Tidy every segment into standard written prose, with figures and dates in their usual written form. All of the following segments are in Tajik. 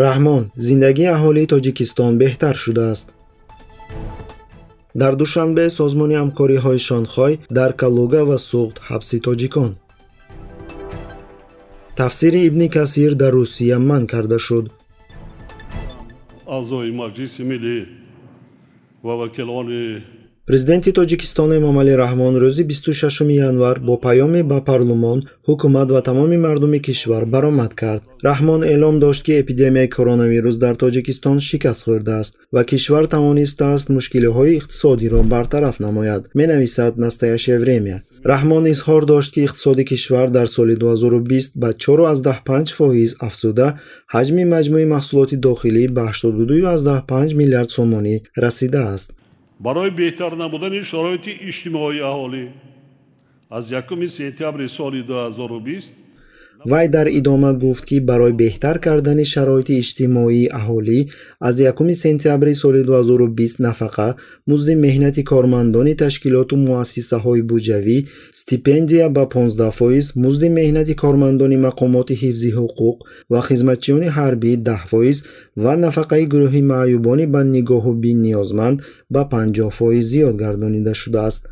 раҳмон: зиндагии аҳолии тоҷикистон беҳтар шудааст. дар душанбе созмони ҳамкориҳои Шонхой дар Калуга ва суғд ҳабси тоҷикон. тафсири Ибни Касир дар Русия манъ карда шуд. аъзои маҷлиси миллӣ ва вакилони президенти Тоҷикистон Эмомалӣ Раҳмон рӯзи 26 январ бо паёме ба парлумон, ҳукумат ва тамоми мардуми кишвар баромад кард. Раҳмон эълом дошт, ки эпидемияи коронавирус дар Тоҷикистон шикаст хӯрдааст ва кишвар тавонистааст мушкилиҳои иқтисодиро бартараф намояд, менависад Настоящее время. Раҳмон изҳор дошт, ки иқтисоди кишвар дар соли 2020 ба 4,5% афзуда, ҳаҷми маҷмӯи маҳсулоти дохилӣ ба 82,5 миллиард сомонӣ расидааст. барои беҳтар намудани шароити иҷтимоии аҳолӣ аз 1 сентябри соли 2020 вай дар идома гуфт, ки барои беҳтар кардани шароити иҷтимоии аҳолӣ аз 1 сентябри соли 2020 нафақа, музди меҳнати кормандони ташкилоту муассисаҳои буҷавӣ, стипендия ба 15%, музди меҳнати кормандони мақомоти ҳифзи ҳуқуқ ва хизматчиёни ҳарбӣ 10% ва нафақаи гурӯҳи маъюбони ба нигоҳу бинниёзманд ба 50% зиёд гардонида шудааст.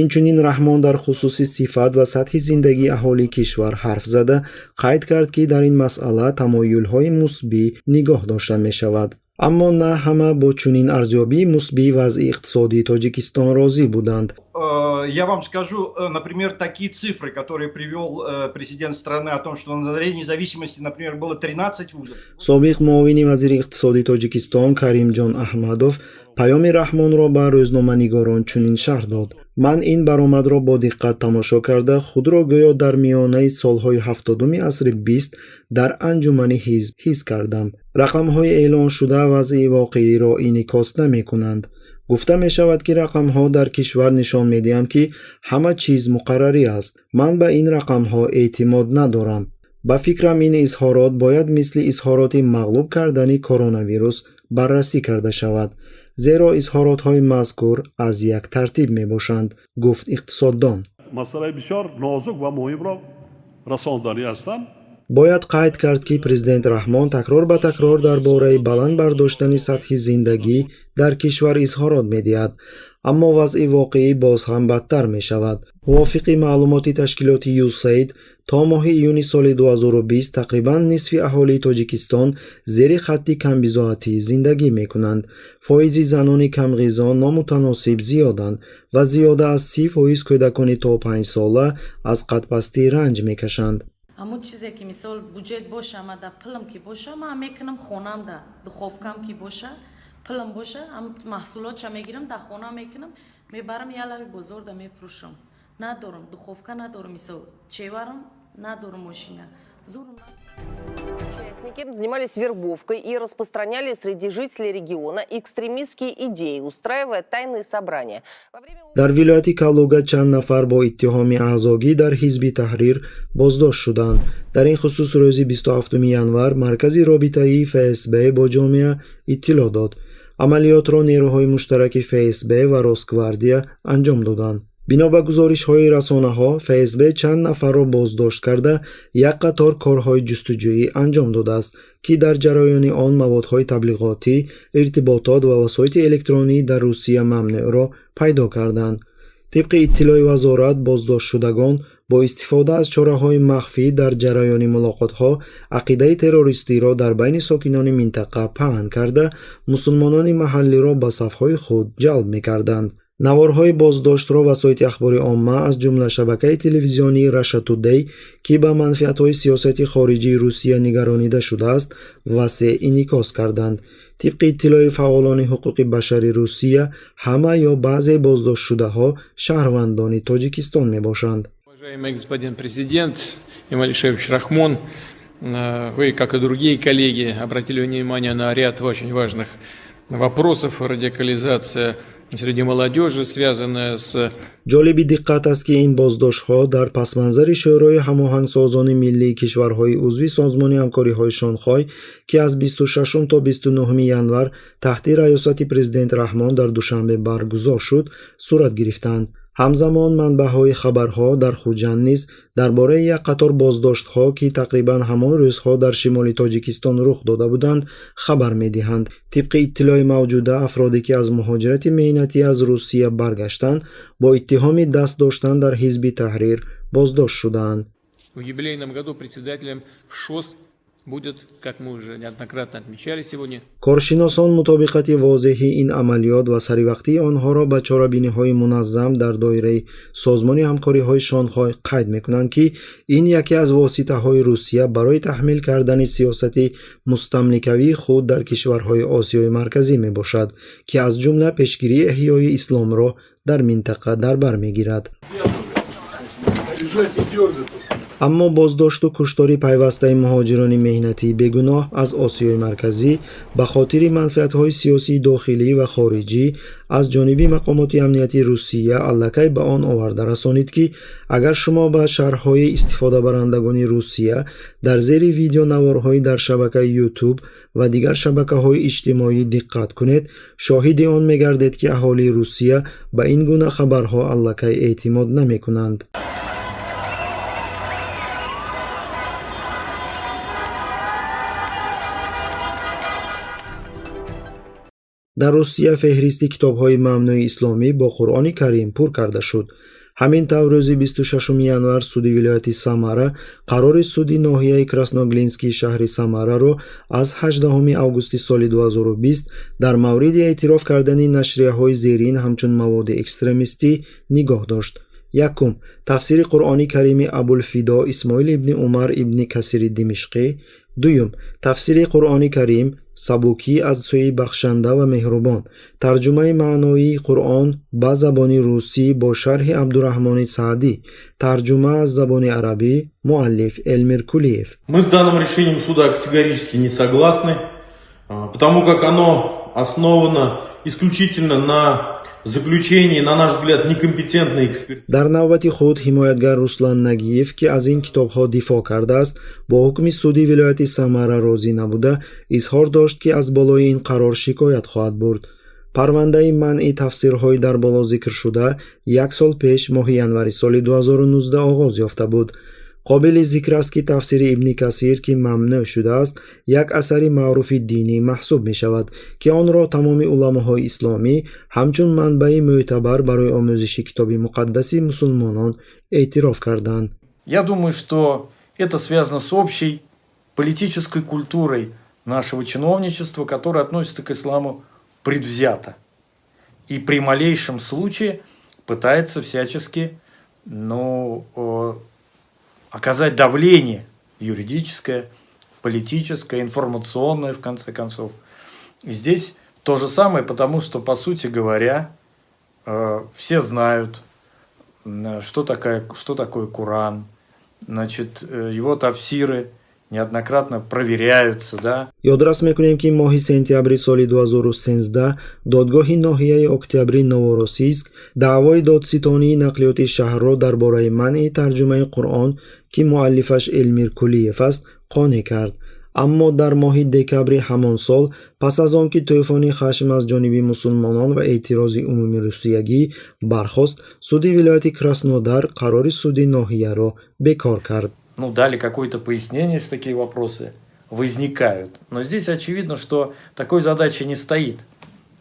инчунин Раҳмон дар хусуси сифат ва сатҳи зиндагии аҳолии кишвар ҳарф зада, қайд кард, ки дар ин масъала тамоюлҳои мусбӣ нигоҳ дошта мешавад. аммо на ҳама бо чунин арзёбии мусбии вазъи иқтисодии Тоҷикистон розӣ буданд. Я вам скажу, например, такие цифры, которые привел президент страны о том, что на заре независимости, например, было 13 вузов. собиқ муовини вазири иқтисодии Тоҷикистон Каримҷон Аҳмадов паёми Раҳмонро ба рӯзноманигорон чунин шарҳ дод: ман ин баромадро бо диққат тамошо карда, худро гӯё дар миёнаи солҳои 70-уми асри 20 дар анҷумани ҳизб ҳис кардам. рақамҳои эълоншуда вазъи воқеиро инъикос намекунанд. гуфта мешавад, ки рақамҳо дар кишвар нишон медиҳанд, ки ҳама чиз муқаррарӣ аст. ман ба ин рақамҳо эътимод надорам. ба фикрам ин изҳорот бояд мисли изҳороти мағлуб кардани коронавирус баррасӣ карда шавад, зеро изҳоротҳои мазкур аз як тартиб мебошанд, гуфт иқтисоддон. масъалаи бисёр нозук ва муҳимро расонданӣ ҳастанд. бояд қайд кард, ки президент Раҳмон такрор ба такрор дар бораи баланд бардоштани сатҳи зиндагӣ дар кишвар изҳорот медиҳад, аммо вазъи воқеӣ боз ҳам бадтар мешавад. мувофиқи маълумоти ташкилоти USAID, то моҳи июни соли 2020 тақрибан нисфи аҳолии Тоҷикистон зери хатти камбизоатӣ зиндагӣ мекунанд. фоизи занони камғизо номутаносиб зиёданд ва зиёда аз 30% кӯдакони то 5 сола аз қадпастӣ ранҷ мекашанд. ҳамун чизе ки мисол буҷет боша, мада пулам ки боша, ман мекунам хонамда, духовкам ки боша, пулам боша, ҳам маҳсулотша мегирам, дар хона мекунам, мебарам ялави бозорда мефурӯшам. Надорам духовка, надорам мисол чеварам, надорам машина. Участники занимались вербовкой и распространяли среди жителей региона экстремистские идеи, устраивая тайные собрания. дар вилояти Калуга чанд нафар бо иттиҳоми аъзогӣ дар ҳизби таҳрир боздошт шуданд. дар ин хусус рӯзи 27 январ маркази робитаии ФСБ бо ҷомеа иттилоъ дод. амалиётро нерӯҳои муштараки ФСБ ва Росгвардия анҷом доданд. бино ба гузоришҳои расонаҳо, ФСБ чанд нафарро боздошт карда, як қатор корҳои ҷустуҷӯӣ анҷом додааст, ки дар ҷараёни он маводҳои таблиғотӣ, иртиботот ва васоити электронӣ дар Русия мамнӯъро пайдо карданд. тибқи иттилои вазорат, боздоштшудагон бо истифода аз чораҳои махфӣ дар ҷараёни мулоқотҳо ақидаи террористиро дар байни сокинони минтақа паҳн карда, мусулмонони маҳаллиро ба сафҳои худ ҷалб мекарданд. наворҳои боздоштро васоити ахбори омма аз ҷумла шабакаи телевизионии Russia Today, ки ба манфиатҳои сиёсати хориҷии Русия нигаронида шудааст, васеъ инъикос карданд. тибқи иттилои фаъолони ҳуқуқи башари Русия, ҳама ё баъзе боздоштшудаҳо шаҳрвандони Тоҷикистон мебошанд. Уважаемый господин президент Эмомали Шарипович Рахмон, вы, как и другие коллеги, обратили внимание на ряд очень важных вопросов. Радикализация среди молодежи, связанная с... ҷолиби диққат аст, ки ин боздоштҳо дар пасманзари шӯрои ҳамоҳангсозони миллии кишварҳои узви созмони ҳамкориҳои Шонхой, ки аз 26 то 29 январ таҳти раёсати президент Раҳмон дар Душанбе баргузор шуд, сурат гирифтанд. ҳамзамон манбаъҳои хабарҳо дар хуҷанд низ дар бораи як қатор боздоштҳо ки тақрибан ҳамон рӯзҳо дар шимоли тоҷикистон рух дода буданд хабар медиҳанд. тибқи иттилои мавҷуда афроде ки аз муҳоҷирати меҳнатӣ аз Русия баргаштанд бо иттиҳоми даст доштан дар ҳизби таҳрир боздошт шуданд. В юбилейном году председателем в ШОС будет, как мы уже неоднократно отмечали сегодня, коршиносон мутобиқати возеҳи ин амалиёт ва саривақтии онҳоро ба чорабиниҳои муназзам дар доираи созмони ҳамкориҳои Шонхой қайд мекунанд ки ин яке аз воситаҳои Русия барои таҳмил кардани сиёсати мустамликавии худ дар кишварҳои Осиёи марказӣ мебошад, ки аз ҷумла пешгирии эҳёи исломро дар минтақа дар бар мегирад. аммо боздошту куштори пайвастаи муҳоҷирони меҳнатӣ бегуноҳ аз Осиёи марказӣ ба хотири манфиатҳои сиёсии дохилӣ ва хориҷӣ аз ҷониби мақомоти амнияти Русия аллакай ба он оварда расонид ки агар шумо ба шарҳҳои истифодабарандагони Русия дар зери видеонаворҳои дар шабакаи YouTube ва дигар шабакаҳои иҷтимоӣ диққат кунед, шоҳиди он мегардед ки аҳолии Русия ба ин гуна хабарҳо аллакай эътимод намекунанд. дар Русия феҳристи китобҳои мамнӯи исломӣ бо Қуръони Карим пур карда шуд. ҳамин тавр рӯзи 26 январ суди вилояти Самара қарори суди ноҳияи Красноглинскии шаҳри Самараро аз 18 августи соли 2020 дар мавриди эътироф кардани нашрияҳои зерин ҳамчун маводи экстремистӣ нигоҳ дошт. якум тафсири Қуръони Карими Абулфидо Исмоил ибни Умар ибни Касири Димишқӣ. дуюм тафсири Қуръони Карим Сабукӣ аз сӯи бахшанда ва меҳрубон, тарҷумаи маъноии Қуръон ба забони русӣ бо шарҳи Абдураҳмони Саъдӣ, тарҷума аз забони арабӣ муаллиф Элмир Кулиев. Мы с данным решением суда категорически не согласны, потому как оно основано исключительно на заключении, на наш взгляд, некомпетентной экспертизы. дар навбати худ ҳимоятгар Руслан Нагиев ки аз ин китобҳо дифоъ кардааст, бо ҳукми суди вилояти Самара розӣ набуда, изҳор дошт ки аз болои ин қарор шикоят хоҳад бурд. парвандаи манъи тафсирҳои дар боло зикршуда 1 сол пеш моҳи январи соли 2019 оғоз ёфта буд. қобили зикр аст ки тафсири Ибни Касир ки мамнӯъ шудааст, як асари маъруфи динӣ маҳсуб мешавад ки онро тамоми уламоҳои исломӣ ҳамчун манбаи мӯътабар барои омӯзиши китоби муқаддаси мусулмонон эътироф карданд. Я думаю, что это связано с общей политической культурой нашего чиновничества, которое относится к исламу предвзято. И при малейшем случае пытается всячески, оказать давление юридическое, политическое, информационное, в конце концов. И здесь то же самое, потому что, по сути говоря, все знают, что такое Коран, значит, его тафсиры неоднократно проверяются, да. ёдрас мекунем ки моҳи сентябри соли 2013 додгоҳи ноҳияи Октябри Новоросийск даъвои додситонии нақлиёти шаҳрро дар бораи манъи тарҷумаи Қуръон ки муаллифаш Элмир Кулиев аст қонеъ кард. аммо дар моҳи декабри ҳамон сол пас аз он ки тӯъфони хашм аз ҷониби мусулмонон ва эътирози умуми русиягӣ бархост, суди вилояти Краснодар қарори суди ноҳияро бекор кард. Дали какое-то пояснение, если такие вопросы возникают. Но здесь очевидно, что такой задачи не стоит.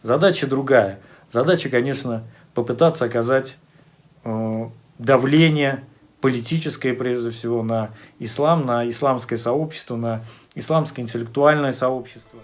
Задача другая. Задача, конечно, попытаться оказать давление политическое, прежде всего, на ислам, на исламское сообщество, на исламское интеллектуальное сообщество.